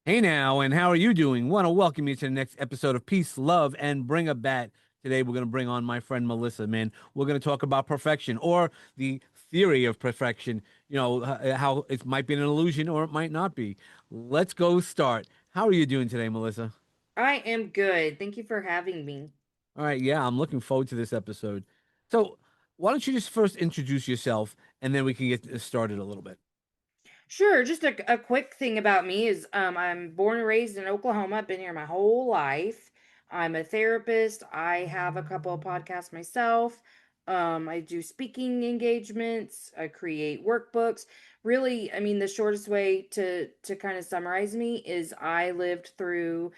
Hey now, and how are you doing? Want to welcome you to the next episode of Peace, Love, and Bring a Bat. Today, we're going to bring on my friend Melissa, man. We're going to talk about perfection or the theory of perfection, how it might be an illusion or it might not be. Let's go start. How are you doing today, Melissa? I am good. Thank you for having me. All right, yeah, I'm looking forward to this episode. So, why don't you just first introduce yourself and then we can get started a little bit. Sure, just a quick thing about me is I'm born and raised in Oklahoma. I've been here my whole life. I'm a therapist. I have a couple of podcasts myself. I do speaking engagements. I create workbooks. Really, I mean, the shortest way to kind of summarize me is I lived through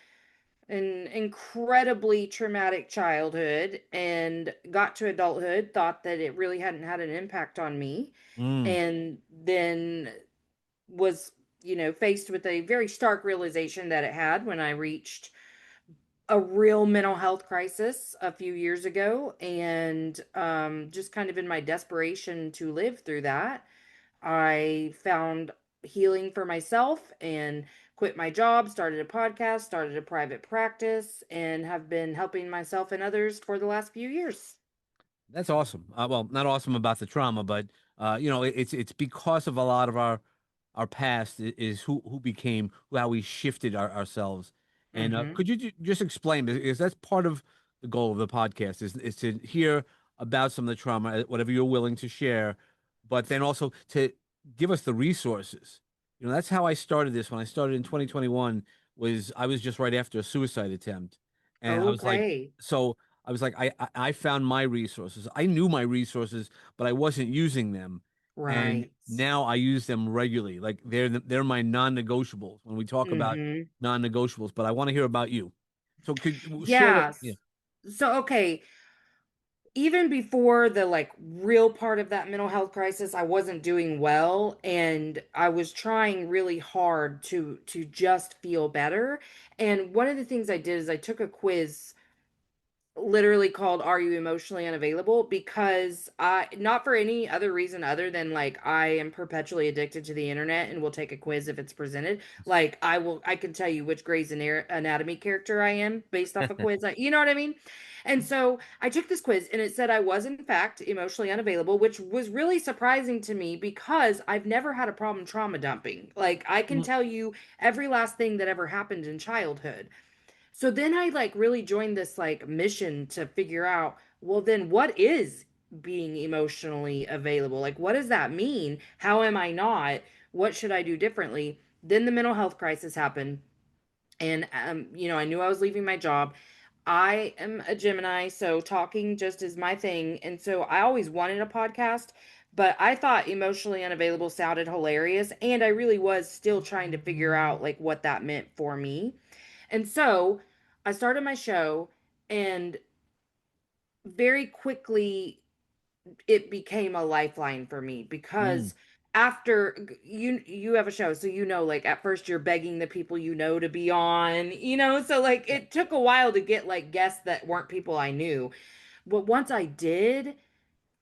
an incredibly traumatic childhood and got to adulthood, thought that it really hadn't had an impact on me, Mm, and then was, faced with a very stark realization that it had when I reached a real mental health crisis a few years ago. And just kind of in my desperation to live through that, I found healing for myself and quit my job, started a podcast, started a private practice, and have been helping myself and others for the last few years. that's awesome. Well, not awesome about the trauma, but it's because of a lot of our past is who became how we shifted ourselves. And Hmm. could you just explain? Because that's part of the goal of the podcast is to hear about some of the trauma, whatever you're willing to share, but then also to give us the resources. That's how I started this. When I started in 2021, was I was just right after a suicide attempt, and I was like, Okay. so. I was like, I found my resources. I knew my resources, but I wasn't using them. And Right. now I use them regularly. Like they're my non-negotiables when we talk about Hmm. non-negotiables. But I want to hear about you. So could you share what? Yeah. Yes. So, okay, even before the like real part of that mental health crisis, I wasn't doing well, and I was trying really hard to just feel better. And one of the things I did is I took a quiz literally called "Are You Emotionally Unavailable?" because I, not for any other reason other than like I am perpetually addicted to the internet and will take a quiz if it's presented. Like I can tell you which Anatomy character I am based off a quiz. You know what I mean? And so I took this quiz and it said I was in fact emotionally unavailable, which was really surprising to me because I've never had a problem trauma dumping. Like I can Mm, tell you every last thing that ever happened in childhood. So then I like really joined this like mission to figure out, well, then what is being emotionally available? Like, what does that mean? How am I not? What should I do differently? Then the mental health crisis happened. And, I knew I was leaving my job. I am a Gemini, so talking just is my thing. And so I always wanted a podcast, but I thought emotionally unavailable sounded hilarious. And I really was still trying to figure out like what that meant for me. And so I started my show, and very quickly it became a lifeline for me mm, because after you have a show, so like at first you're begging the people to be on, so like yeah. it took a while to get like guests that weren't people I knew. But once I did,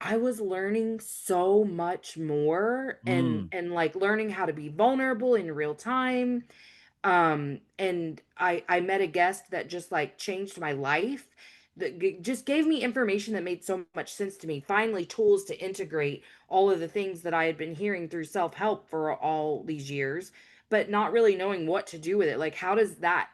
I was learning so much more, and Mm, like learning how to be vulnerable in real time. And I met a guest that just like changed my life, that just gave me information that made so much sense to me, finally tools to integrate all of the things that I had been hearing through self-help for all these years, but not really knowing what to do with it. Like, how does that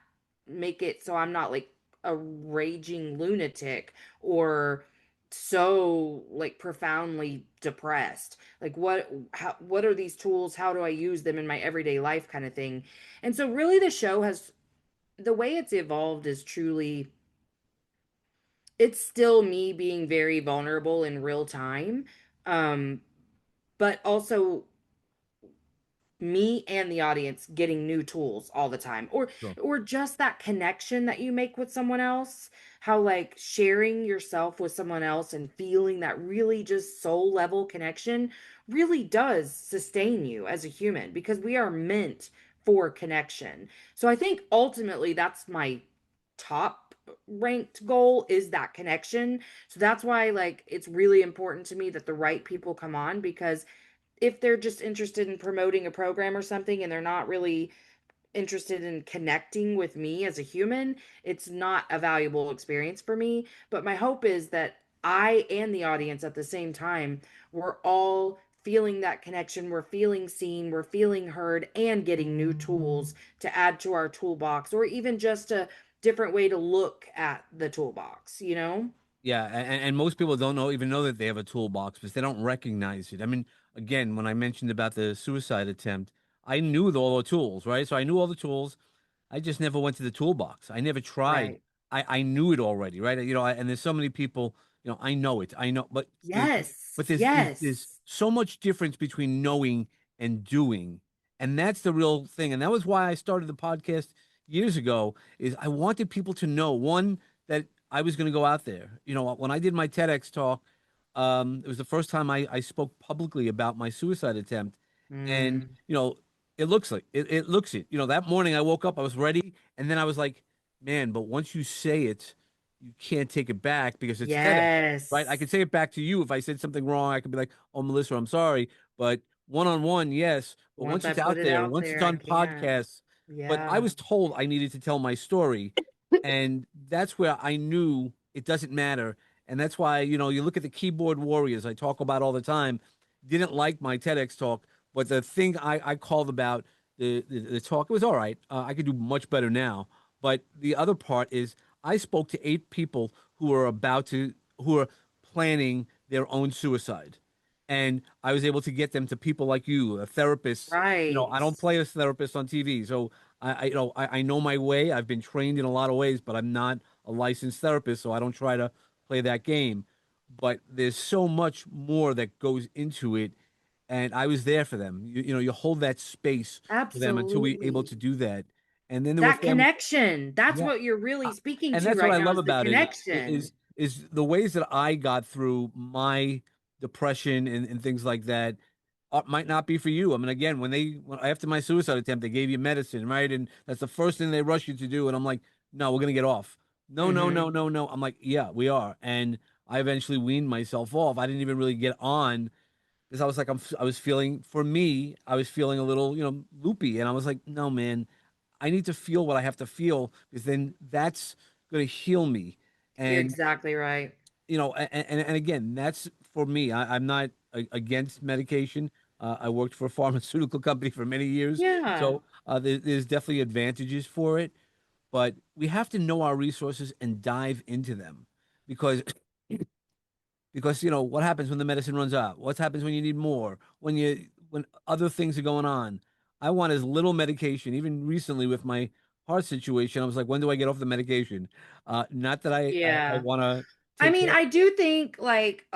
make it so I'm not like a raging lunatic or so like profoundly depressed? Like, what are these tools? How do I use them in my everyday life, kind of thing? And so really the show has, the way it's evolved is truly, it's still me being very vulnerable in real time. Um but also me and the audience getting new tools all the time, sure. or just that connection that you make with someone else, how like sharing yourself with someone else and feeling that really just soul level connection really does sustain you as a human, because we are meant for connection. So I think ultimately that's my top ranked goal, is that connection. So that's why like it's really important to me that the right people come on, because if they're just interested in promoting a program or something and they're not really interested in connecting with me as a human, it's not a valuable experience for me. But my hope is that I and the audience at the same time, we're all feeling that connection, we're feeling seen, we're feeling heard, and getting new tools to add to our toolbox, or even just a different way to look at the toolbox, you know? Yeah, and most people don't even know that they have a toolbox because they don't recognize it. I mean, again, when I mentioned about the suicide attempt, I knew all the tools, right? So I knew all the tools. I just never went to the toolbox. I never tried. Right. I knew it already, right? And there's so many people, I know it. I know, but Yes. there's Yes. so much difference between knowing and doing. And that's the real thing. And that was why I started the podcast years ago, is I wanted people to know, one, that I was going to go out there. When I did my TEDx talk, it was the first time I spoke publicly about my suicide attempt. And, Mm. it looks like it looks it. That morning I woke up, I was ready, and then I was like, man, but once you say it, you can't take it back because it's TEDx, right? I Yes. could say it back to you if I said something wrong. I could be like, "Oh, Melissa, I'm sorry," but one on one, yes. But Once once I it's put out it there, out once it's there, I on can't. podcasts, but I Yeah. was told I needed to tell my story, and that's where I knew it doesn't matter. And that's why, you look at the keyboard warriors I talk about all the time, didn't like my TEDx talk, but the thing I called about the talk, it was all right. I could do much better now. But the other part is I spoke to 8 people who are planning their own suicide. And I was able to get them to people like you, a therapist. I Right. don't play as therapist on TV. So I know my way. I've been trained in a lot of ways, but I'm not a licensed therapist, so I don't try to play that game. But there's so much more that goes into it, and I was there for them. You hold that space for them until we able to Absolutely. do that, and then there were That family. connection. That's Yeah, what you're really uh, speaking and to that's what right I now love is the about it connection. is the ways that I got through my depression and things like that might not be for you. I mean, again, after my suicide attempt, they gave you medicine, right? And that's the first thing they rush you to do. And I'm like, no, we're gonna get off. No, no, no, Hmm. no, no. I'm like, yeah, we are. And I eventually weaned myself off. I didn't even really get on because I was like, I was feeling, for me, I was feeling a little, loopy. And I was like, no, man, I need to feel what I have to feel because then that's gonna heal me. You're And exactly right. and again, that's for me. I'm not against medication. I worked for a pharmaceutical company for many years, Yeah. so there's definitely advantages for it. But we have to know our resources and dive into them because what happens when the medicine runs out? What happens when you need more? When other things are going on? I want as little medication. Even recently with my heart situation, I was like, when do I get off the medication? Not that I Yeah. want to I take mean, care. I do think like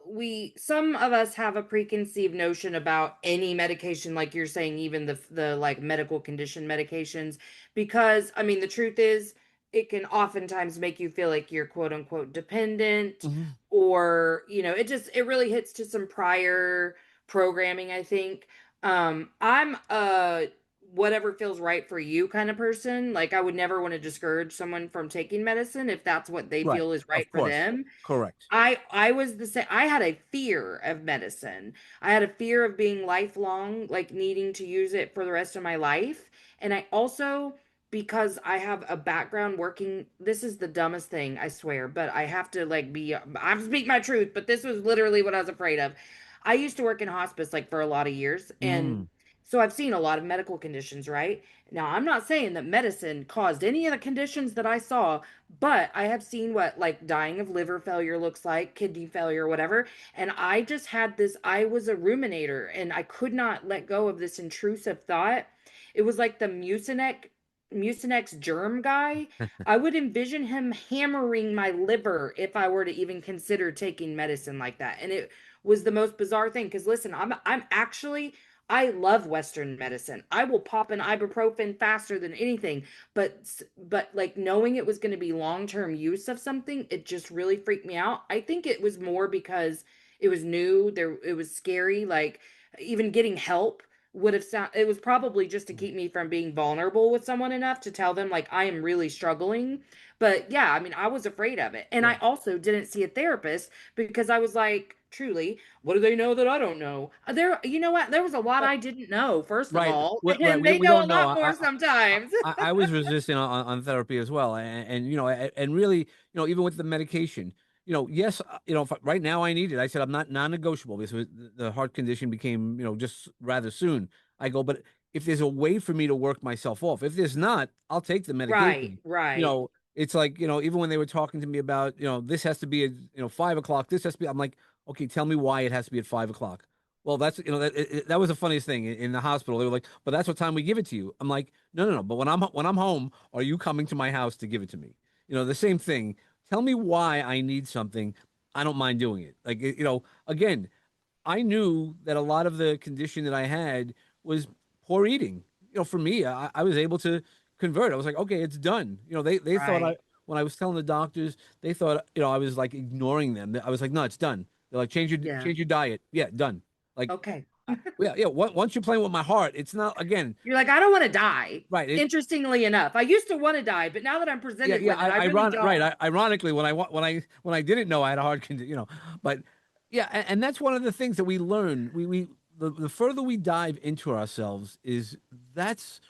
we some of us have a preconceived notion about any medication, like you're saying, even the like medical condition medications, because I mean, the truth is, it can oftentimes make you feel like you're quote unquote dependent, Mhm. or it really hits to some prior programming, I think. I'm a whatever feels right for you kind of person. Like I would never want to discourage someone from taking medicine if that's what they Right. feel is Of right for course. them. Correct. I was the same. I had a fear of medicine. I had a fear of being lifelong, like needing to use it for the rest of my life. And I also, because I have a background working, this is the dumbest thing, I swear, but I have to like I speak my truth, but this was literally what I was afraid of. I used to work in hospice like for a lot of years, and Mm. so I've seen a lot of medical conditions, right? Now, I'm not saying that medicine caused any of the conditions that I saw, but I have seen what like dying of liver failure looks like, kidney failure, whatever. And I just had this, I was a ruminator and I could not let go of this intrusive thought. It was like the Mucinex germ guy. I would envision him hammering my liver if I were to even consider taking medicine like that. And it was the most bizarre thing because listen, I'm actually I love Western medicine. I will pop an ibuprofen faster than anything, but like knowing it was going to be long-term use of something, it just really freaked me out. I think it was more because it was new, there it was scary, like even getting help. would have sound it was probably just to keep me from being vulnerable with someone enough to tell them like I am really struggling. But yeah, I mean, I was afraid of it. And I Yeah. also didn't see a therapist because I was like, truly, what do they know that I don't know? There, you know what? There was a lot Right. I didn't know, first of Right. all, Right. and they We know a don't know. lot more sometimes. I was resistant on therapy as well, and and really, even with the medication, yes, right now I need it. I said I'm not non-negotiable because the heart condition became, just rather soon. I go, but if there's a way for me to work myself off, if there's not, I'll take the Right, medication. right. It's like, even when they were talking to me about, this has to be at, 5 o'clock, this has to be, I'm like, okay, tell me why it has to be at 5 o'clock. Well, that's that was the funniest thing in the hospital. They were like, "But that's what time we give it to you." I'm like, "No, no, no. But when I'm home, are you coming to my house to give it to me?" The same thing. Tell me why I need something. I don't mind doing it. Like again, I knew that a lot of the condition that I had was poor eating. For me, I was able to convert. I was like, okay, it's done. They thought Right. when I was telling the doctors, they thought I was like ignoring them. I was like, no, it's done. They're like, Yeah. change your diet. Yeah, done. Like, Okay. yeah, yeah. Once you're playing with my heart, it's not again. You're like, I don't want to die. Right. Interestingly enough, I used to want to die, but now that I'm Yeah, presented yeah. with it, I really Right. don't. Ironically, when I didn't know I had a heart condition, but yeah, and that's one of the things that we learn. The further we dive into ourselves is that's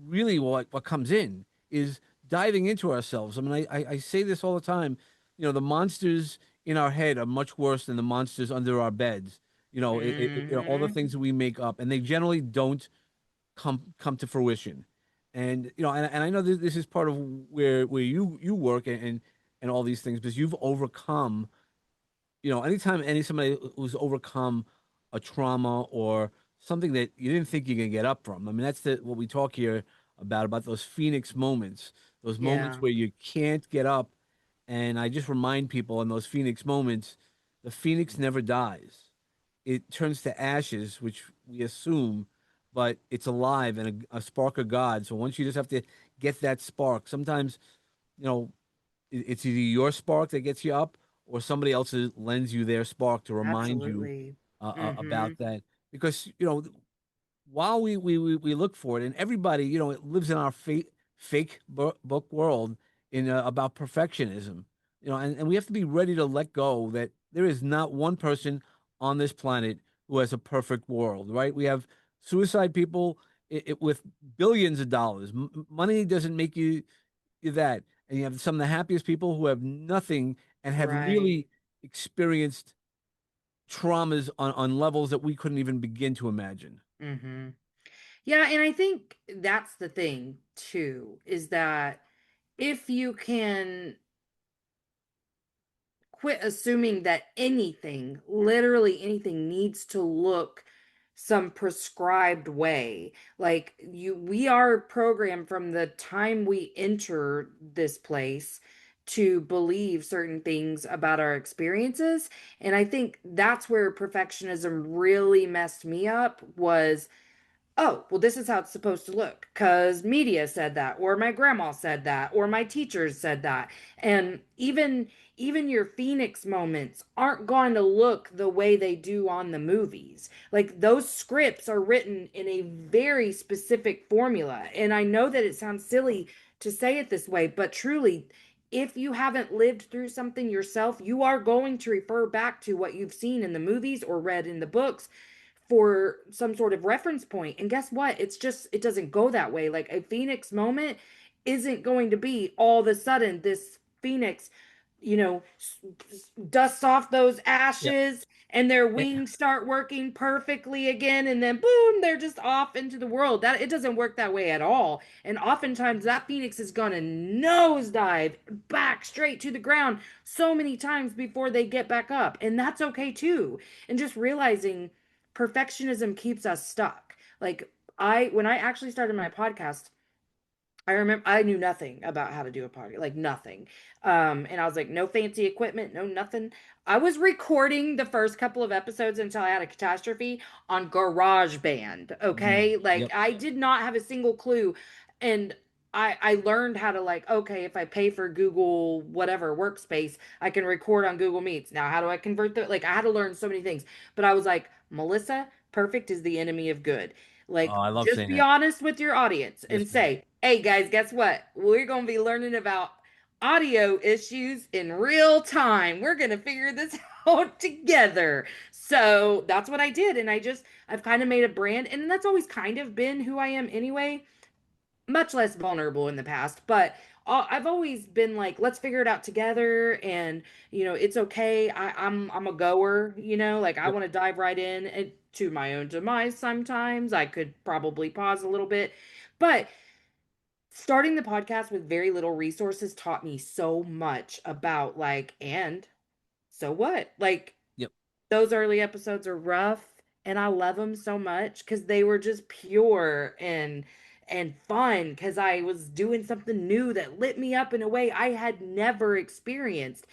really what comes in is diving into ourselves. I mean, I say this all the time. The monsters in our head are much worse than the monsters under our beds. All the Hmm. things that we make up, and they generally don't come to fruition. And and I know this is part of where you work and all these things because you've overcome. Anytime somebody who's overcome a trauma or something that you didn't think you could get up from. I mean, that's what we talk here about those phoenix moments, those moments Yeah, where you can't get up. And I just remind people in those phoenix moments, the phoenix never dies. It turns to ashes, which we assume, but it's alive and a spark of God. So once you just have to get that spark, sometimes, you know, it's either your spark that gets you up or somebody else lends you their spark to remind you absolutely. Hmm. about that. Because, while we look for it, and everybody, it lives in our fake book world about perfectionism, and we have to be ready to let go that there is not one person on this planet who has a perfect world, right? We have suicide people with billions of dollars. Money doesn't make you that, and you have some of the happiest people who have nothing and have Right. really experienced traumas on levels that we couldn't even begin to imagine. Hmm. Yeah, and I think that's the thing too, is that if you can quit assuming that anything, literally anything, needs to look some prescribed way. Like we are programmed from the time we enter this place to believe certain things about our experiences. And I think that's where perfectionism really messed me up was, oh, well, this is how it's supposed to look because media said that, or my grandma said that, or my teachers said that. And even your phoenix moments aren't going to look the way they do on the movies. Like those scripts are written in a very specific formula. And I know that it sounds silly to say it this way, but truly, if you haven't lived through something yourself, you are going to refer back to what you've seen in the movies or read in the books for some sort of reference point. And guess what? It's just, it doesn't go that way. Like a phoenix moment isn't going to be all of a sudden this phoenix, you know, dusts off those Yeah. ashes and their Eh, wings start working perfectly again. And then boom, they're just off into the world. That it doesn't work that way at all. And oftentimes that phoenix is going to nosedive back straight to the ground so many times before they get back up. And that's okay too. And just realizing perfectionism keeps us stuck. Like when I actually started my podcast, I remember I knew nothing about how to do a podcast, like nothing. And I was like, no fancy equipment, no nothing. I was recording the first couple of episodes until I had a catastrophe on GarageBand. Okay. Like yep. I did not have a single clue. And I learned how to like, okay, if I pay for Google whatever workspace, I can record on Google Meets. Now, how do I convert the like I had to learn so many things. But I was like, Melissa, perfect is the enemy of good. Oh, Like, I love just saying be that. honest with your audience Yes, and ma'am. say, hey guys, guess what? We're going to be learning about audio issues in real time. We're going to figure this out together. So that's what I did. And I've kind of made a brand, and that's always kind of been who I am anyway, much less vulnerable in the past, but I've always been like, let's figure it out together, and it's okay. I'm a goer, like I Yep. want to dive right in, and to my own demise. Sometimes I could probably pause a little bit, but starting the podcast with very little resources taught me so much about like, and so what? Like Yep. those early episodes are rough, and I love them so much cuz they were just pure and fun cuz I was doing something new that lit me up in a way I had never experienced.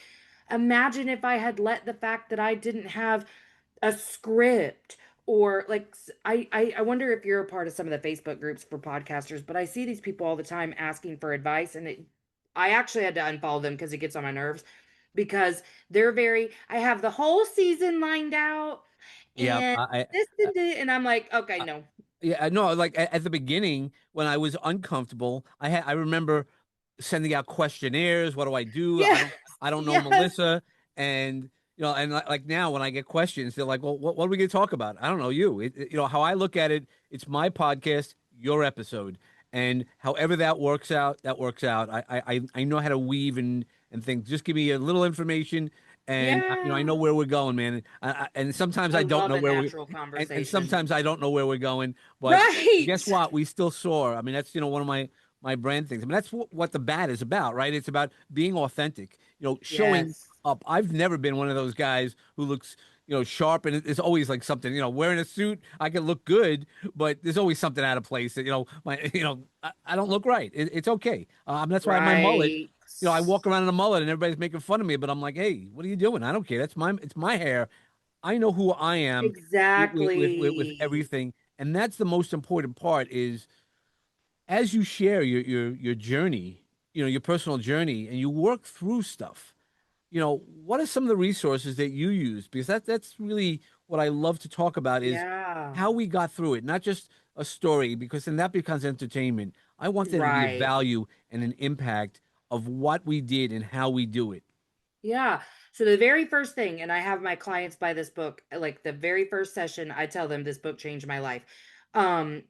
Imagine if I had let the fact that I didn't have a script, or like I wonder if you're a part of some of the Facebook groups for podcasters, but I see these people all the time asking for advice, and I actually had to unfollow them because it gets on my nerves, because they're very, I have the whole season lined out Yeah. and this and that, and I'm like, okay, no. Yeah, I know. Like at the beginning, when I was uncomfortable, I remember sending out questionnaires. What do I do? Yes. I don't know Yes. Melissa, and and like now when I get questions, they're like, "Well, what are we going to talk about?" I don't know you. How I look at it. It's my podcast, your episode, and however that works out, that works out. I know how to weave and think. Just give me a little information, and I know Yeah. where we're going, man. And sometimes I I don't love know a where we natural and conversation. sometimes I don't know where we're going, but guess Right. what? We still soar. I mean, that's one of my brand things. I mean, that's what the bat is about, right? It's about being authentic. Showing Yes. up. I've never been one of those guys who looks sharp, and it's always like something. Wearing a suit, I can look good, but there's always something out of place. That my I don't look right. It's okay. That's why my mullet. Right. I walk around in a mullet and everybody's making fun of me, but I'm like, hey, what are you doing? I don't care. It's my hair. I know who I am with Exactly. everything, and that's the most important part. Is as you share your journey, your personal journey, and you work through stuff. What are some of the resources that you use? Because that's really what I love to talk about is Yeah. how we got through it, not just a story, because then that becomes entertainment. I want there to be a Right. value and an impact of what we did and how we do it. Yeah. So the very first thing, and I have my clients buy this book, like the very first session, I tell them this book changed my life.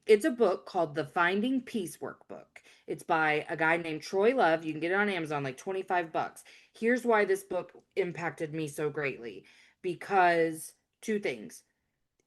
It's a book called The Finding Peace Workbook. It's by a guy named Troy Love. You can get it on Amazon, like 25 bucks. Here's why this book impacted me so greatly. Because two things.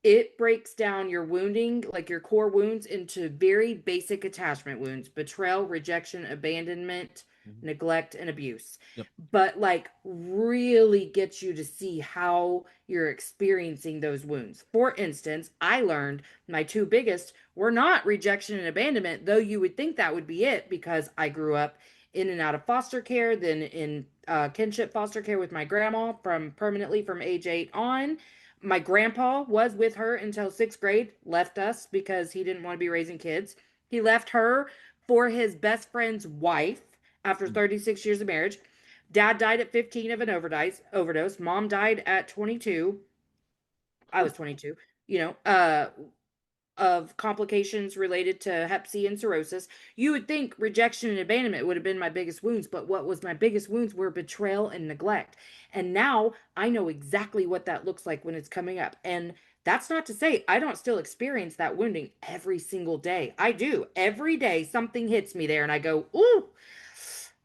It breaks down your wounding, like your core wounds, into very basic attachment wounds: betrayal, rejection, abandonment, Mhm. neglect, and abuse. Yep. But like really gets you to see how you're experiencing those wounds. For instance, I learned my two biggest were not rejection and abandonment, though you would think that would be it because I grew up in and out of foster care, then in kinship foster care with my grandma from permanently from age 8 on. My grandpa was with her until sixth grade, left us because he didn't want to be raising kids. He left her for his best friend's wife after 36 years of marriage. Dad died at 15 of an overdose. Mom died at 22. I was 22, you know, of complications related to hep C and cirrhosis. You would think rejection and abandonment would have been my biggest wounds, but what was my biggest wounds were betrayal and neglect. And now I know exactly what that looks like when it's coming up. And that's not to say I don't still experience that wounding every single day. I do. Every day something hits me there and I go, ooh,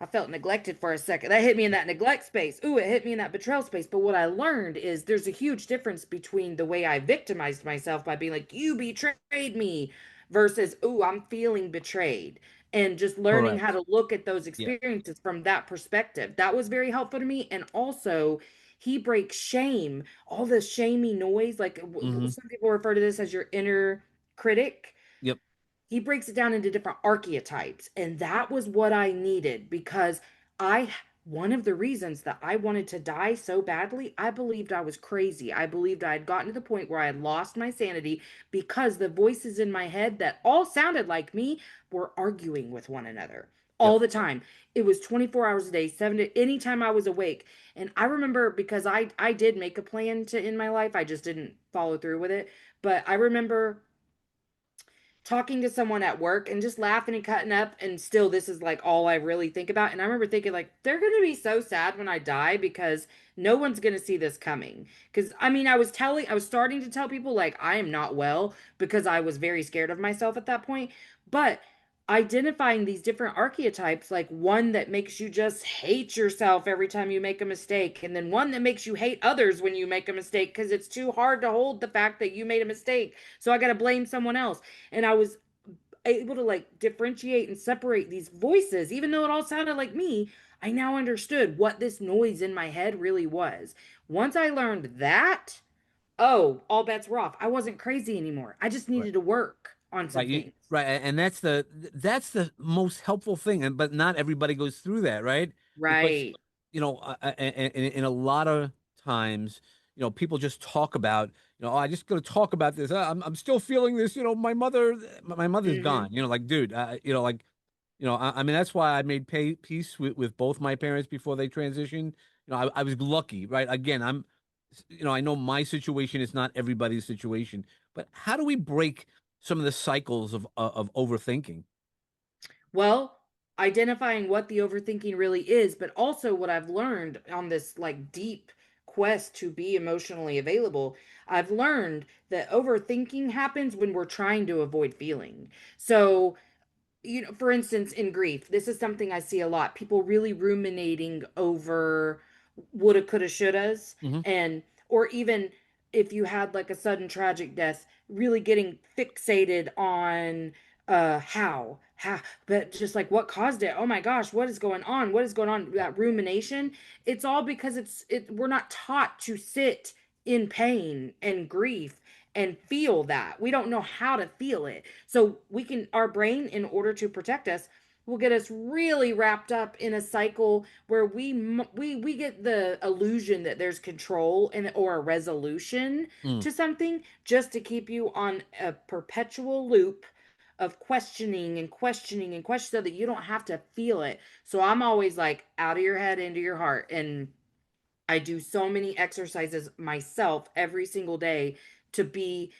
I felt neglected for a second. That hit me in that neglect space. Ooh, it hit me in that betrayal space. But what I learned is there's a huge difference between the way I victimized myself by being like, you betrayed me, versus, ooh, I'm feeling betrayed. And just learning how Correct. to look at those Yeah. experiences from that perspective. That was very helpful to me. And also, he breaks shame, all the shamey noise. Like Hmm. some people refer to this as your inner critic. Yep. He breaks it down into different archetypes, and that was what I needed, because I one of the reasons that I wanted to die so badly, I believed I was crazy. I believed I had gotten to the point where I had lost my sanity because the voices in my head that all sounded like me were arguing with one another Yep. all the time. It was 24 hours a day, 7 to anytime I was awake. And I remember, because I did make a plan to end my life, I just didn't follow through with it. But I remember talking to someone at work and just laughing and cutting up, and still this is like all I really think about. And I remember thinking like they're going to be so sad when I die because no one's going to see this coming. Cuz I mean, I was starting to tell people like I am not well because I was very scared of myself at that point. But identifying these different archetypes, like one that makes you just hate yourself every time you make a mistake, and then one that makes you hate others when you make a mistake because it's too hard to hold the fact that you made a mistake. So I got to blame someone else. And I was able to like differentiate and separate these voices, even though it all sounded like me. I now understood what this noise in my head really was. Once I learned that, oh, all bets were off. I wasn't crazy anymore. I just Right. needed to work on some Right. things. And that's the most helpful thing. And but not everybody goes through that, right? Because Right. in a lot of times, people just talk about, oh, I just gonna talk about this. I'm still feeling this. My mother's Mm-hmm. gone. Like, dude, I mean, that's why I made peace with both my parents before they transitioned. I was lucky, right? Again, I know my situation is not everybody's situation, but how do we break some of the cycles of overthinking? Well, identifying what the overthinking really is, but also what I've learned on this like deep quest to be emotionally available, I've learned that overthinking happens when we're trying to avoid feeling. So, for instance, in grief, this is something I see a lot. People really ruminating over woulda, coulda, shouldas, Hmm. and or even if you had like a sudden tragic death, really getting fixated on how, but just like what caused it. Oh my gosh, what is going on? What is going on? That rumination. It's all because we're not taught to sit in pain and grief and feel that. We don't know how to feel it. So our brain, in order to protect us, will get us really wrapped up in a cycle where we get the illusion that there's control and or a resolution Mm. to something, just to keep you on a perpetual loop of questioning and questioning and questioning so that you don't have to feel it. So I'm always like out of your head into your heart, and I do so many exercises myself every single day to be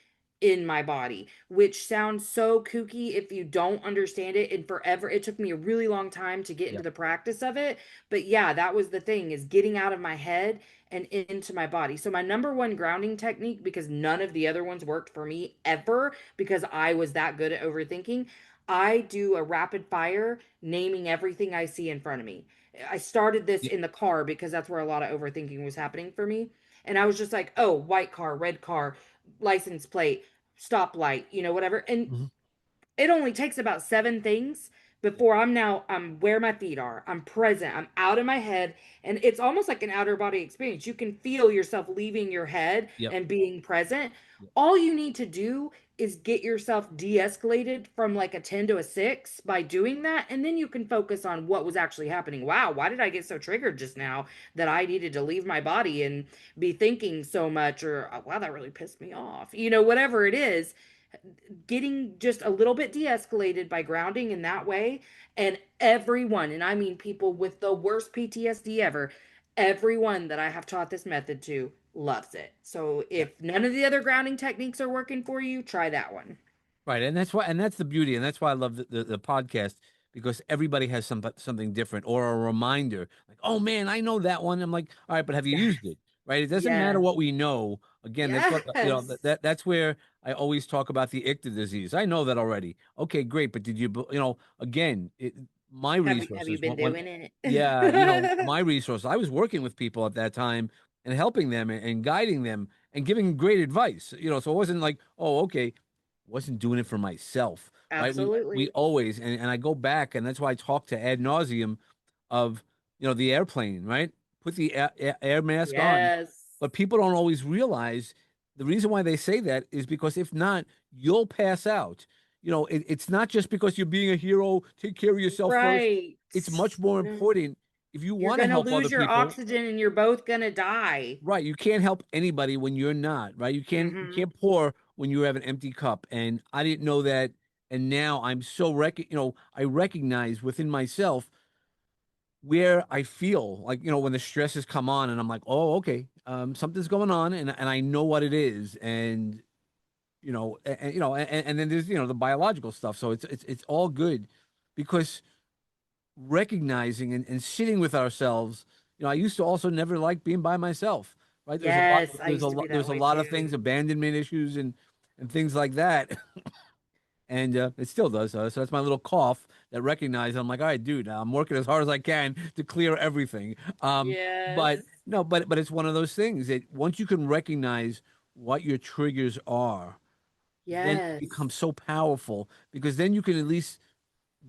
in my body, which sounds so kooky if you don't understand it. And forever, it took me a really long time to get into Yep. the practice of it. But yeah, that was the thing, is getting out of my head and into my body. So my number one grounding technique, because none of the other ones worked for me ever because I was that good at overthinking, I do a rapid fire naming everything I see in front of me. I started this Yeah. in the car because that's where a lot of overthinking was happening for me. And I was just like, oh, white car, red car, license plate, stoplight, whatever. And Mhm. it only takes about seven things Yep. before I'm where my feet are. I'm present. I'm out of my head. And it's almost like an outer body experience. You can feel yourself leaving your head Yep. and being present. Yep. All you need to do is get yourself de-escalated from like a 10 to a 6 by doing that, and then you can focus on what was actually happening. Wow, why did I get so triggered just now that I needed to leave my body and be thinking so much? Or oh, wow, that really pissed me off, whatever it is. Getting just a little bit de-escalated by grounding in that way, and everyone, and I mean people with the worst PTSD ever, everyone that I have taught this method to loves it. So Yep. if none of the other grounding techniques are working for you, try that one. Right, and that's the beauty, and that's why I love the podcast, because everybody has something different or a reminder. Like, oh man, I know that one. I'm like, all right, but have you Yes. used it? Right? It doesn't matter Yes. what we know. Again, that's what Yes. that's where I always talk about the ICTA disease. I know that already. Okay, great, but did you again, my Have you resources been when doing yeah, it? my resources. I was working with people at that time and helping them and guiding them and giving great advice. So it wasn't like, oh, okay, wasn't doing it for myself, right? We Absolutely. always, and I go back, and that's why I talk to ad nauseum of the airplane, right? Put the air mask on, Yes. but people don't always realize the reason why they say that is because if not, you'll pass out. It's not just because you're being a hero. Take care of yourself first. Right. It's much more No. important if you You're want to gonna help other lose your people. oxygen and you're both gonna die. Right, you can't help anybody when you're not, right? You Hmm. can't pour when you have an empty cup. And I didn't know that, and now I'm so I recognize within myself where I feel like, when the stresses come on and I'm like, "Oh, okay. Something's going on," and I know what it is. And and then there's the biological stuff. So it's all good because recognizing and sitting with ourselves. I used to also never like being by myself, right? Yes, I used to be There's that a way lot of things, too. abandonment issues and things like that. And it still does. So that's my little cough that recognized. I'm like, all right, dude, I'm working as hard as I can to clear everything. Yes. But no, but it's one of those things that once you can recognize what your triggers are, then it Yes. becomes so powerful because then you can at least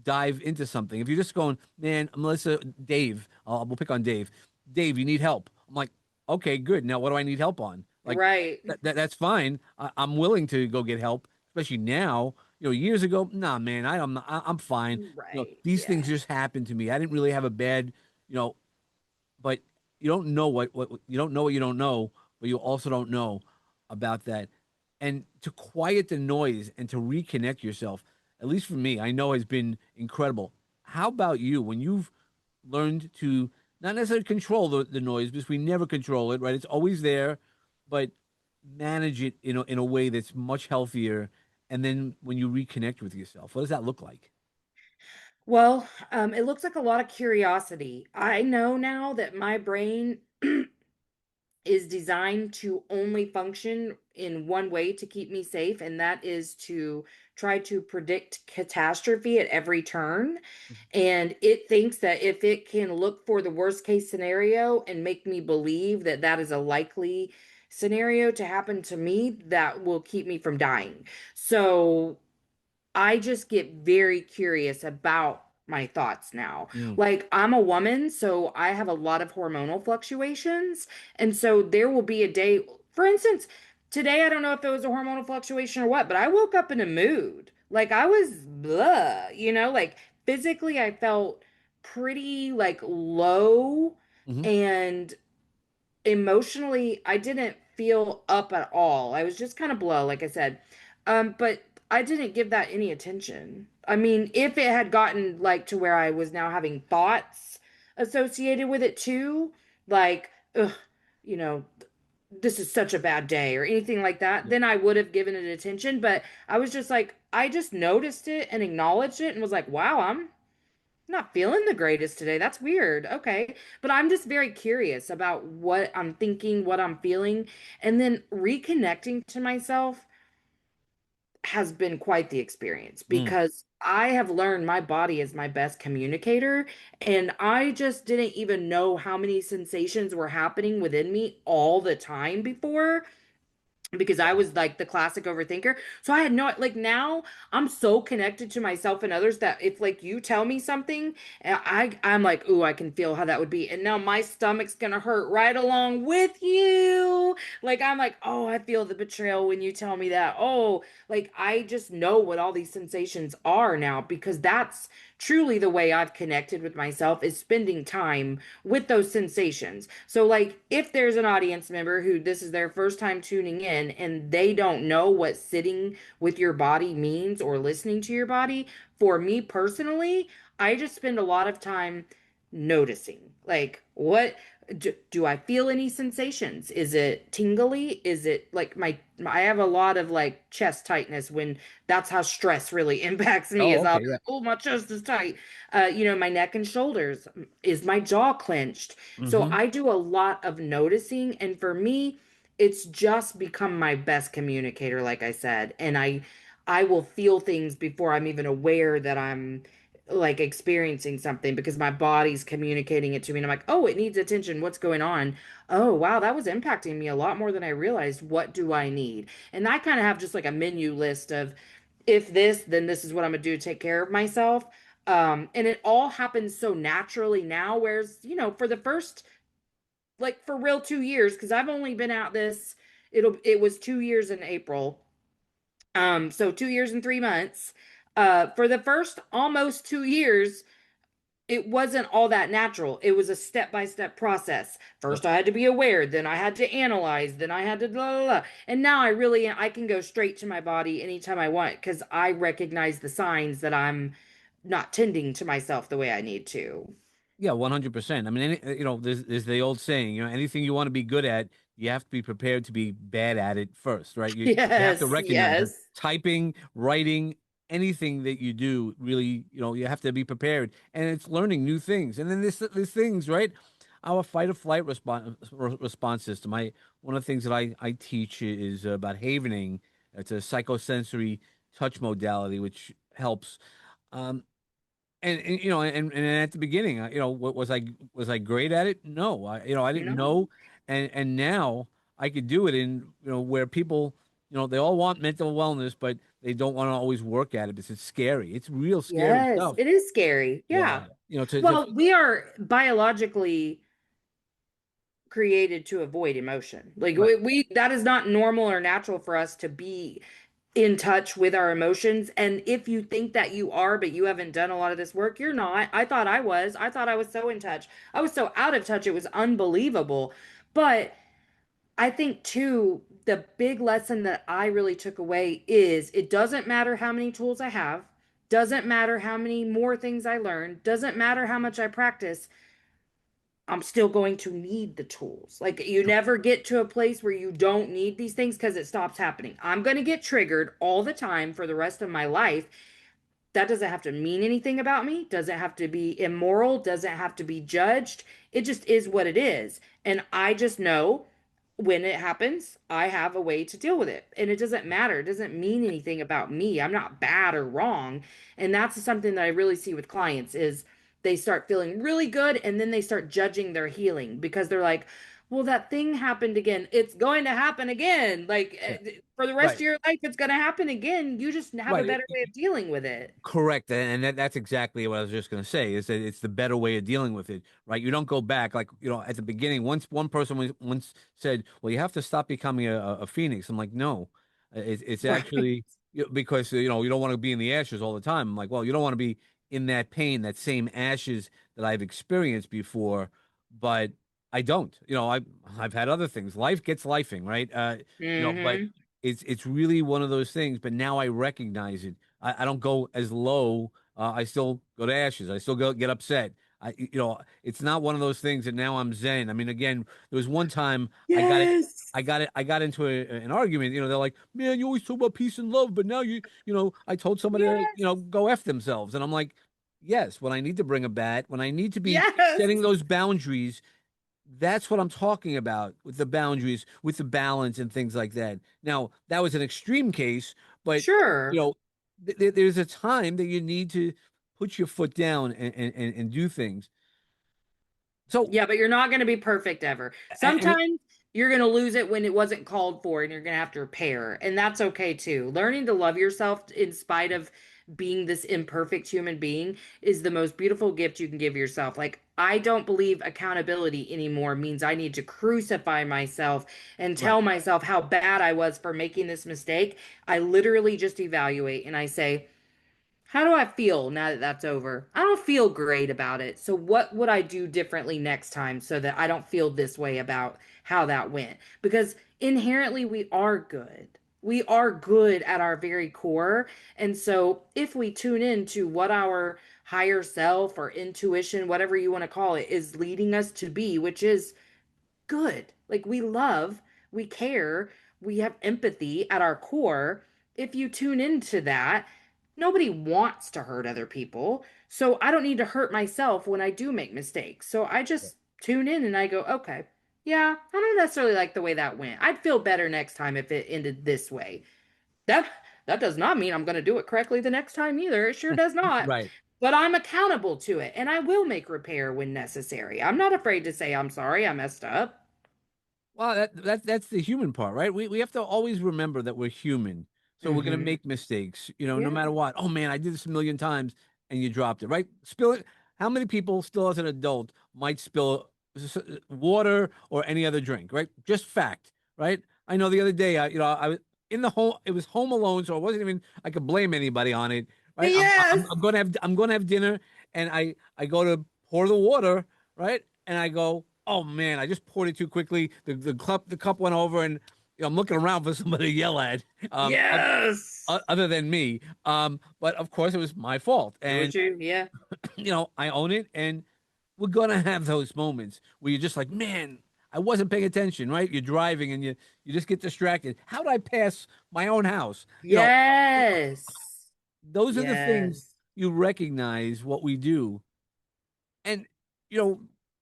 dive into something. If you're just going, man, Melissa, Dave, we'll pick on Dave. Dave, you need help. I'm like, okay, good. Now, what do I need help on? Like, Right. that's fine. I'm willing to go get help, especially now. Years ago, nah, man, I'm fine. Right. These things Yeah. just happened to me. I didn't really have a bad, you know, but you don't know what you don't know what you don't know, but you also don't know about that. And to quiet the noise and to reconnect yourself, at least for me, I know has been incredible. How about you when you've learned to not necessarily control the noise because we never control it, right? It's always there, but manage it in a way that's much healthier. And then when you reconnect with yourself, what does that look like? Well, it looks like a lot of curiosity. I know now that my brain is designed to only function in one way to keep me safe, and that is to try to predict catastrophe at every turn. And it thinks that if it can look for the worst case scenario and make me believe that that is a likely scenario to happen to me, that will keep me from dying. So I just get very curious about my thoughts now. Mm. Like, I'm a woman, so I have a lot of hormonal fluctuations. And so there will be a day, for instance, today, I don't know if it was a hormonal fluctuation or what, but I woke up in a mood. Like, I was blah, like physically, I felt pretty like low. Hmm. And emotionally, I didn't feel up at all. I was just kind of below, like I said. But I didn't give that any attention. I mean, if it had gotten like to where I was now having thoughts associated with it too, like, ugh, you know, this is such a bad day or anything like that, then I would have given it attention. But I was just like, I just noticed it and acknowledged it and was like, wow, I'm not feeling the greatest today. That's weird. Okay. But I'm just very curious about what I'm thinking, what I'm feeling, and then reconnecting to myself has been quite the experience Mm. because I have learned my body is my best communicator. And I just didn't even know how many sensations were happening within me all the time before because I was like the classic overthinker. So I had no, like, now I'm so connected to myself and others that if like you tell me something, I'm like, ooh, I can feel how that would be. And now my stomach's gonna hurt right along with you. Like, I'm like, oh, I feel the betrayal when you tell me that. Oh, like, I just know what all these sensations are now because that's truly the way I've connected with myself is spending time with those sensations. So, like, if there's an audience member who this is their first time tuning in and they don't know what sitting with your body means or listening to your body, for me personally, I just spend a lot of time noticing. Like, what do I feel any sensations? Is it tingly? Is it like I have a lot of like chest tightness when that's how stress really impacts me Oh, is I'll okay, be yeah. like, oh, my chest is tight. My neck and shoulders. Is my jaw clenched? So Hmm. I do a lot of noticing. And for me, it's just become my best communicator, like I said. And I will feel things before I'm even aware that I'm like experiencing something because my body's communicating it to me. And I'm like, oh, it needs attention. What's going on? Oh, wow, that was impacting me a lot more than I realized. What do I need? And I kind of have just like a menu list of if this, then this is what I'm gonna do to take care of myself. And it all happens so naturally now, whereas, for the first, like for real 2 years, because I've only been out this, it was 2 years in April. So 2 years and 3 months. For the first almost 2 years, it wasn't all that natural. It was a step-by-step process. Yep. First, I had to be aware, then I had to analyze, then I had to blah, blah, blah. And now I can go straight to my body anytime I want because I recognize the signs that I'm not tending to myself the way I need to. Yeah, 100%. I mean, there's the old saying, anything you want to be good at, you have to be prepared to be bad at it first, right? You have to Yes, recognize that yes. typing, writing, anything that you do, really, you have to be prepared, and it's learning new things. And then this things, right? Our fight or flight response system. One of the things that I teach is about havening. It's a psychosensory touch modality which helps. Um, and at the beginning, what was I great at it? No, I didn't No. know, and now I could do it in, where people, they all want mental wellness, but they don't want to always work at it because it's scary. It's real scary Yes, stuff. it is scary. Yeah. Yeah, Well, we are biologically created to avoid emotion. Like right, that is not normal or natural for us to be in touch with our emotions. And if you think that you are, but you haven't done a lot of this work, you're not. I thought I was. I thought I was so in touch. I was so out of touch. It was unbelievable. But I think too, the big lesson that I really took away is it doesn't matter how many tools I have, doesn't matter how many more things I learn, doesn't matter how much I practice. I'm still going to need the tools. Like you never get to a place where you don't need these things because it stops happening. I'm going to get triggered all the time for the rest of my life. That doesn't have to mean anything about me, doesn't have to be immoral, doesn't have to be judged. It just is what it is. And I just know when it happens, I have a way to deal with it. And it doesn't matter. It doesn't mean anything about me. I'm not bad or wrong. And that's something that I really see with clients is they start feeling really good and then they start judging their healing because they're like, well, that thing happened again. It's going to happen again. Like yeah, for the rest of right, your life, it's going to happen again. You just have a right. better way of dealing with it. Correct, and that's exactly what I was just going to say. Is that it's the better way of dealing with it, right? You don't go back like, at the beginning. Once one person once said, "Well, you have to stop becoming a phoenix." I'm like, no, it's Right. actually, because you don't want to be in the ashes all the time. I'm like, well, you don't want to be in that pain, that same ashes that I've experienced before, but I don't. I've had other things. Life gets lifing, right? But Mm-hmm. it's really one of those things. But now I recognize it. I don't go as low. I still go to ashes. I still get upset. It's not one of those things that now I'm Zen. I mean, again, there was one time I got it. Yes. I got into an argument. They're like, "Man, you always talk about peace and love, but now I told somebody to, Yes. go F themselves." And I'm like, yes, when I need to bring a bat, when I need to be Yes. setting those boundaries, that's what I'm talking about with the boundaries, with the balance and things like that. Now, that was an extreme case, but you Sure. know, there's a time that you need to put your foot down and do things. So, Yeah, but you're not going to be perfect ever. and Sometimes you're going to lose it when it wasn't called for and you're going to have to repair. And that's okay too. Learning to love yourself in spite of being this imperfect human being is the most beautiful gift you can give yourself. Like, I don't believe accountability anymore means I need to crucify myself and right, tell myself how bad I was for making this mistake. I literally just evaluate and I say, how do I feel now that that's over? I don't feel great about it. So, what would I do differently next time so that I don't feel this way about how that went? Because inherently, we are good. We are good at our very core. And so, if we tune in to what our higher self or intuition, whatever you want to call it, is leading us to be, which is good. Like we love, we care, we have empathy at our core. If you tune into that, nobody wants to hurt other people. So I don't need to hurt myself when I do make mistakes. So I just tune in and I go, okay, yeah, I don't necessarily like the way that went. I'd feel better next time if it ended this way. That that does not mean I'm going to do it correctly the next time either. It sure does not. right. But I'm accountable to it and I will make repair when necessary. I'm not afraid to say I'm sorry, I messed up. Well, that's the human part, right? We have to always remember that we're human. So we're gonna Hmm. make mistakes, no Yeah. matter what. Oh man, I did this a million times and you dropped it, right? Spill it. How many people still as an adult might spill water or any other drink, right? Just fact, right? I know the other day, I was in the home, it was home alone, so it wasn't even I could blame anybody on it, right? Yes. I'm gonna have dinner and I go to pour the water, right? And I go, oh man, I just poured it too quickly. The cup went over, and I'm looking around for somebody to yell at, Yes. other than me. But of course, it was my fault, It and was you. Yeah. I own it. And we're gonna have those moments where you're just like, man, I wasn't paying attention, right? You're driving and you just get distracted. How did I pass my own house? Yes. Those are the things Yes. you recognize what we do. And you know,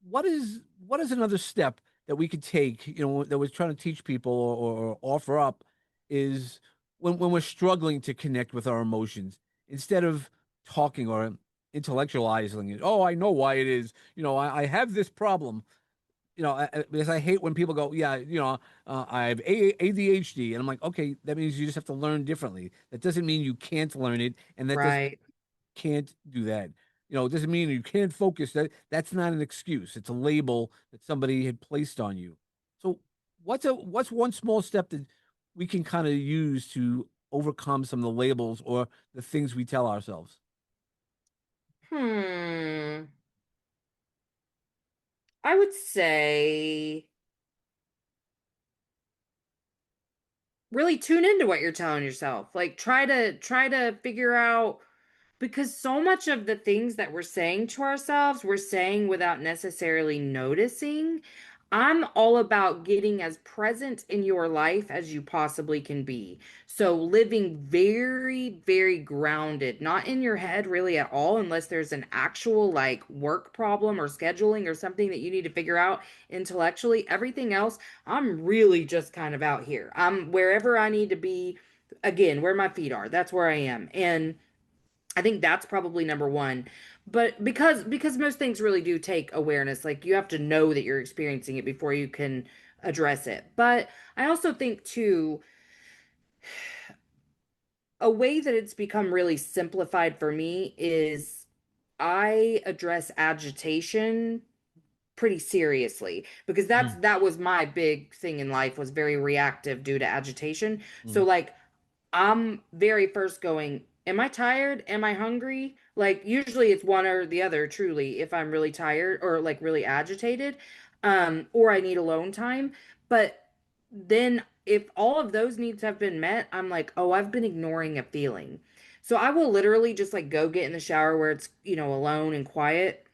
what is another step that we could take, that we're trying to teach people or offer up is when we're struggling to connect with our emotions, instead of talking or intellectualizing it. Oh, I know why it is. I have this problem. Because I hate when people go, yeah, I have ADHD, and I'm like, okay, that means you just have to learn differently. That doesn't mean you can't learn it, and that doesn't Right. can't do that. It doesn't mean you can't focus. That's not an excuse. It's a label that somebody had placed on you. So what's one small step that we can kind of use to overcome some of the labels or the things we tell ourselves? Hmm. I would say really tune into what you're telling yourself. Like try to figure out, because so much of the things that we're saying to ourselves, we're saying without necessarily noticing. I'm all about getting as present in your life as you possibly can be. So living very, very grounded, not in your head really at all, unless there's an actual like work problem or scheduling or something that you need to figure out intellectually. Everything else, I'm really just kind of out here. I'm wherever I need to be, again, where my feet are. That's where I am. And I think that's probably number one. But because most things really do take awareness. Like you have to know that you're experiencing it before you can address it. But I also think too, a way that it's become really simplified for me is I address agitation pretty seriously, because Mm, that was my big thing in life, was very reactive due to agitation. So mhm. like I'm very first going, am I tired? Am I hungry? Like usually it's one or the other, truly, if I'm really tired or like really agitated, or I need alone time. But then if all of those needs have been met, I'm like, oh, I've been ignoring a feeling. So I will literally just like go get in the shower where it's, alone and quiet,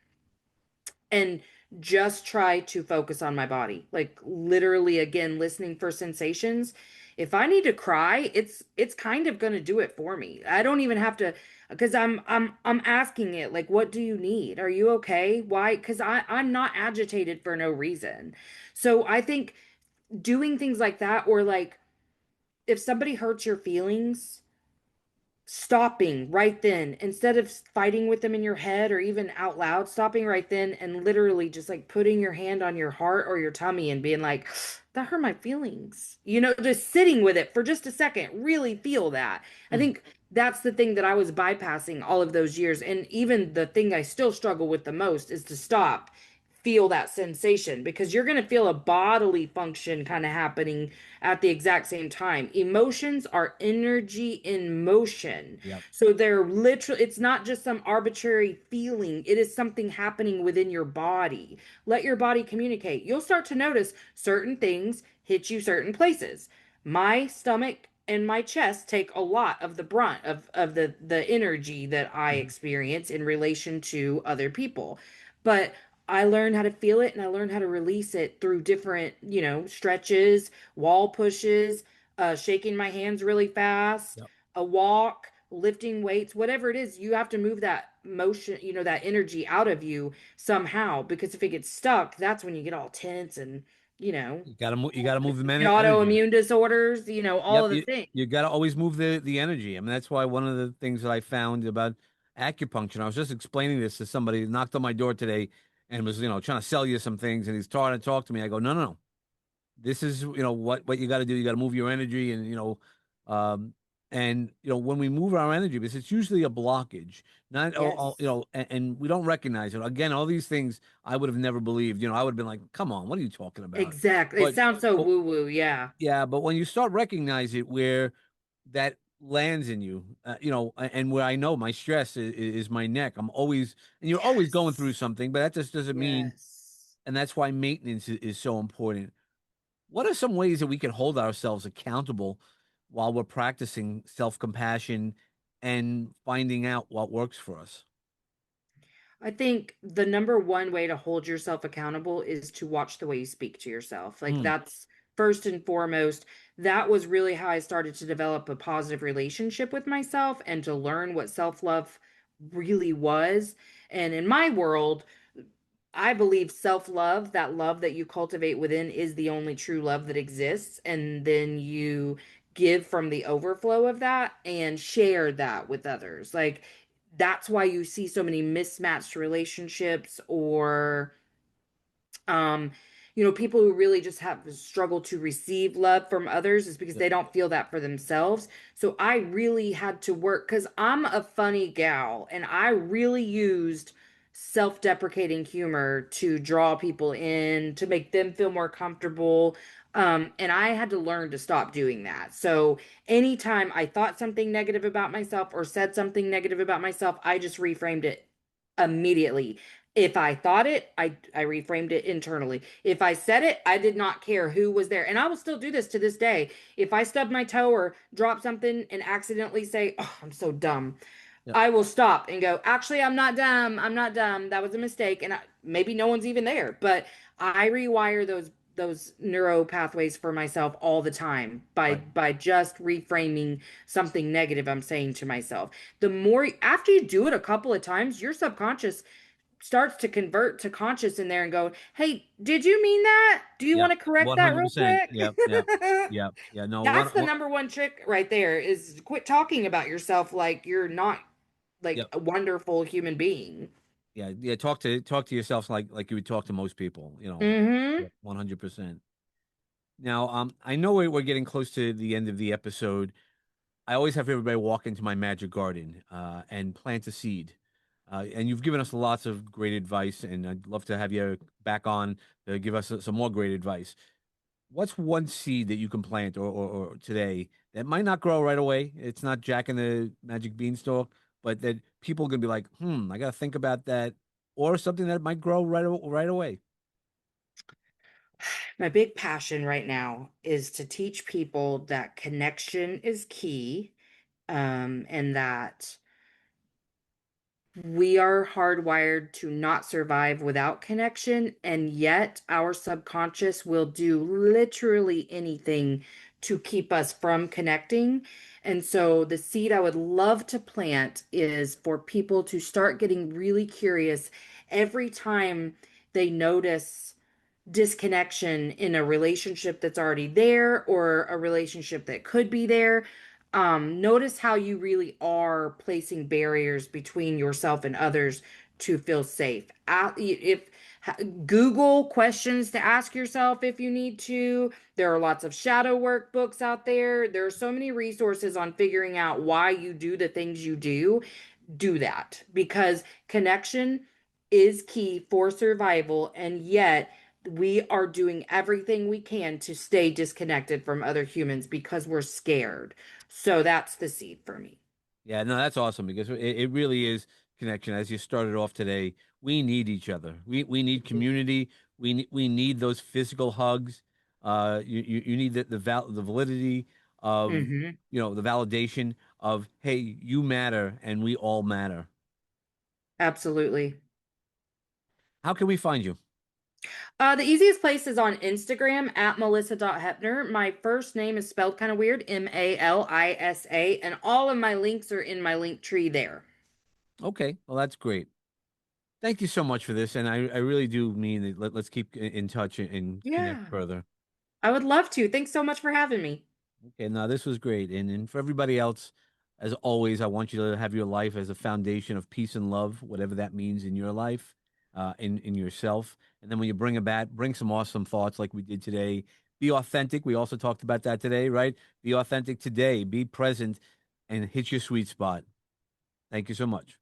and just try to focus on my body. Like literally again listening for sensations. If I need to cry, it's kind of going to do it for me. I don't even have to, because I'm asking it like, what do you need? Are you okay? Why? Cuz I'm not agitated for no reason. So I think doing things like that, or like if somebody hurts your feelings, stopping right then, instead of fighting with them in your head or even out loud, stopping right then and literally just like putting your hand on your heart or your tummy and being like, that hurt my feelings, just sitting with it for just a second, really feel that. I Mm. think that's the thing that I was bypassing all of those years, and even the thing I still struggle with the most is to stop, feel that sensation, because you're going to feel a bodily function kind of happening at the exact same time. Emotions are energy in motion. Yep. So they're literally, it's not just some arbitrary feeling, it is something happening within your body. Let your body communicate. You'll start to notice certain things hit you certain places. My stomach and my chest take a lot of the brunt of the energy that I Mhm. experience in relation to other people. But I learned how to feel it and I learned how to release it through different, stretches, wall pushes, shaking my hands really fast, Yep. a walk, lifting weights, whatever it is. You have to move that motion, that energy out of you somehow, because if it gets stuck, that's when you get all tense and, You got to move the get energy. autoimmune disorders, all Yep, of the things. you got to always move the energy. I mean, that's why one of the things that I found about acupuncture. I was just explaining this to somebody who knocked on my door today and was, trying to sell you some things, and he's trying to talk to me. I go, no, no, no. This is, what you got to do. You got to move your energy, and um, when we move our energy, because it's usually a blockage, not all, Yes, and we don't recognize it. Again, all these things I would have never believed. I would have been like, come on, what are you talking about? exactly. It But sounds so but woo woo. Yeah. yeah, but when you start recognize it, where that lands in you, and where I know my stress is my neck. I'm always, and you're always going through Yes. something, but that just doesn't mean, Yes. and that's why maintenance is so important. What are some ways that we can hold ourselves accountable while we're practicing self compassion and finding out what works for us? I think the number one way to hold yourself accountable is to watch the way you speak to yourself. Like Mm, that's first and foremost. That was really how I started to develop a positive relationship with myself and to learn what self-love really was. And in my world, I believe self-love, that love that you cultivate within, is the only true love that exists. And then you give from the overflow of that and share that with others. Like that's why you see so many mismatched relationships or um people who really just have struggled to receive love from others is because yep, they don't feel that for themselves. So I really had to work because I'm a funny gal and I really used self-deprecating humor to draw people in to make them feel more comfortable. And I had to learn to stop doing that. So anytime I thought something negative about myself or said something negative about myself, I just reframed it immediately. If I thought it, I reframed it internally. If I said it, I did not care who was there. And I will still do this to this day. If I stub my toe or drop something and accidentally say, "Oh, I'm so dumb," yep, I will stop and go, "Actually, I'm not dumb. I'm not dumb. That was a mistake." And maybe no one's even there, but I rewire those neuro pathways for myself all the time by right. by just reframing something negative I'm saying to myself. The more after you do it a couple of times, your subconscious starts to convert to conscious in there and go, "Hey, did you mean that? Do you want Yep, to correct that real 100%. quick?" Yep, yep, yep, yeah. No, That's the number one trick right there is quit talking about yourself like you're not like yep, a wonderful human being. yeah, yeah. Talk to yourself like you would talk to most people. Mm-hmm. Yep, 100%. Now, I know we're getting close to the end of the episode. I always have everybody walk into my magic garden and plant a seed. And you've given us lots of great advice, and I'd love to have you back on to give us some more great advice. What's one seed that you can plant or today that might not grow right away? It's not Jack and the Magic Beanstalk, but that people are gonna be like, I gotta think about that, or something that might grow right away. My big passion right now is to teach people that connection is key, and that we are hardwired to not survive without connection, and yet our subconscious will do literally anything to keep us from connecting. And so, the seed I would love to plant is for people to start getting really curious every time they notice disconnection in a relationship that's already there or a relationship that could be there. Notice how you really are placing barriers between yourself and others to feel safe. If Google questions to ask yourself if you need to. There are lots of shadow work books out there. There are so many resources on figuring out why you do the things you do. Do that because connection is key for survival, and yet we are doing everything we can to stay disconnected from other humans because we're scared. So that's the seed for me. Yeah, no, that's awesome because it really is connection. As you started off today, we need each other. We need community. We need those physical hugs. You need the validity of Hmm. the validation of, hey, you matter and we all matter. Absolutely. How can we find you? The easiest place is on Instagram at Melissa.Hepner. My first name is spelled kind of weird, Malisa, and all of my links are in my link tree there. Okay, well that's great. Thank you so much for this, and I really do mean that. Let's keep in touch and connect Yeah, further. I would love to. Thanks so much for having me. Okay, now this was great. And for everybody else, as always, I want you to have your life as a foundation of peace and love, whatever that means in your life, in yourself. And then when you bring some awesome thoughts like we did today. Be authentic. We also talked about that today, right? Be authentic today. Be present and hit your sweet spot. Thank you so much.